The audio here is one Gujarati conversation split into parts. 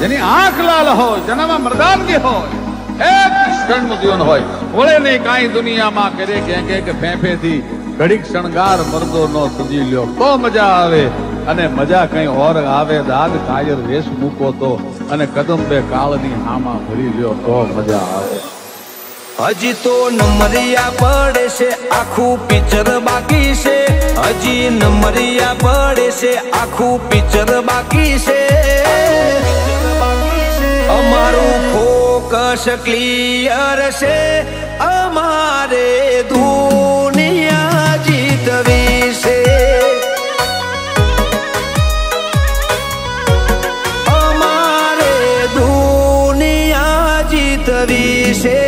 જેની આંખ લાલ હોય, જેનામાં મર્દાનગી હોય, એક ક્ષણનું જીવન હોય, વળે નહીં કાંઈ દુનિયામાં કરે કે ફેંફેથી ઘડીક શણગાર મરદો નો સજી લ્યો તો મજા આવે, અને મજા કઈ ઓર આવે, દાગ કાયર વેશ મૂકો તો, અને કદમ બે કાળની હામાં ભરી લ્યો તો મજા આવે. હજી તો નમરિયા પડે છે, આખું પિક્ચર બાકી છે. હજી નમરિયા પડે છે, આખું પિક્ચર બાકી છે. અમારું ફોકસ ક્લિયર છે, અમારે દુનિયા જીતવી છે. અમારે દુનિયા જીતવી છે.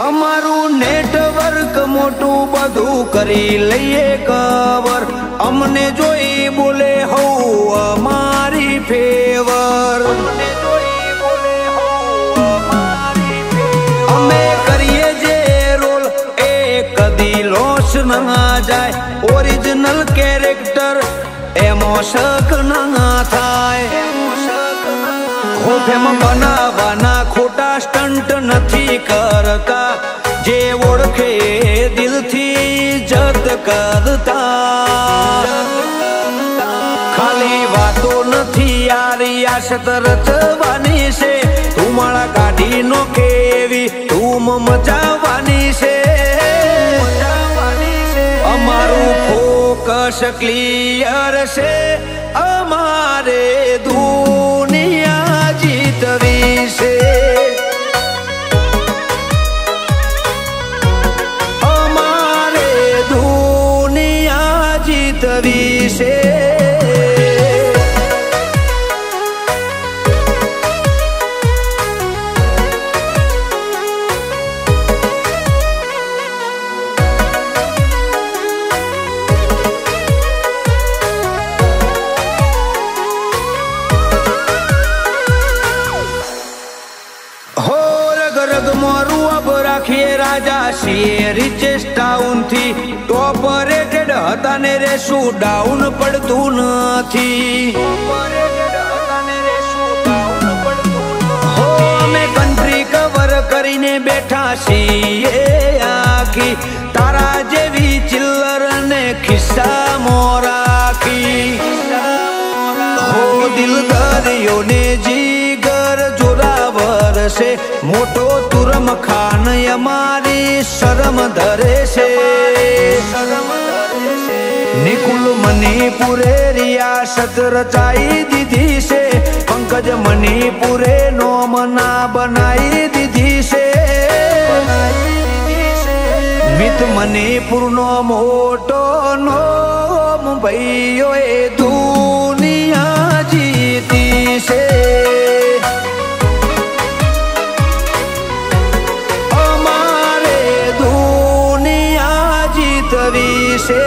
અમારું નેટવર્ક મોટું બધું કરી લઈએ કવર, અમને જોઈ બોલે હઉ અમારી ફેવર. અમે કરીએ જે રોલ એ કદી લોસ ના જાય, ઓરિજિનલ કેરેક્ટર એમાં શક ના થાય. ખોફેમાં બનાવવાના ખોટા સ્ટન્ટ નથી કરતા, જે ઓળખે દિલથી જત કરતા. ખાલી વાતો નથી યારી, આ સતર રચવાની છે. તું માળા કાઢી નો કેવી તું મચાવવાની છે. અમારું ફોકસ ક્લિયર છે, અમારે દુનિયા જીતવી છે. અમારે દુનિયા જીતવી છે. રાજા છીએ રીચેસ્ટ ટાઉન થી, ટોપરેટેડ હતા ને રેશું ડાઉન પડતું નથી. અમે કન્ટ્રી કવર કરીને બેઠા છીએ આખી, તારા જેવી ચિલ્લર ને ખિસ્સા મોરાખી. હો દિલ દરિયો ને જીગર જોરાવર છે, મોટો તુરમ ખાન અમારી શરમ ધરે છે. નિકુલ મણિપુરે રિયાસત રચાઈ દીધી છે, પંકજ મણિપુરે નોમના બનાવી દીધી છે. મિત મણિપુરનો મોટો નોમ ભાઈઓ એ દુનિયા જીતી છે. અમારે દુનિયા જીતવી છે.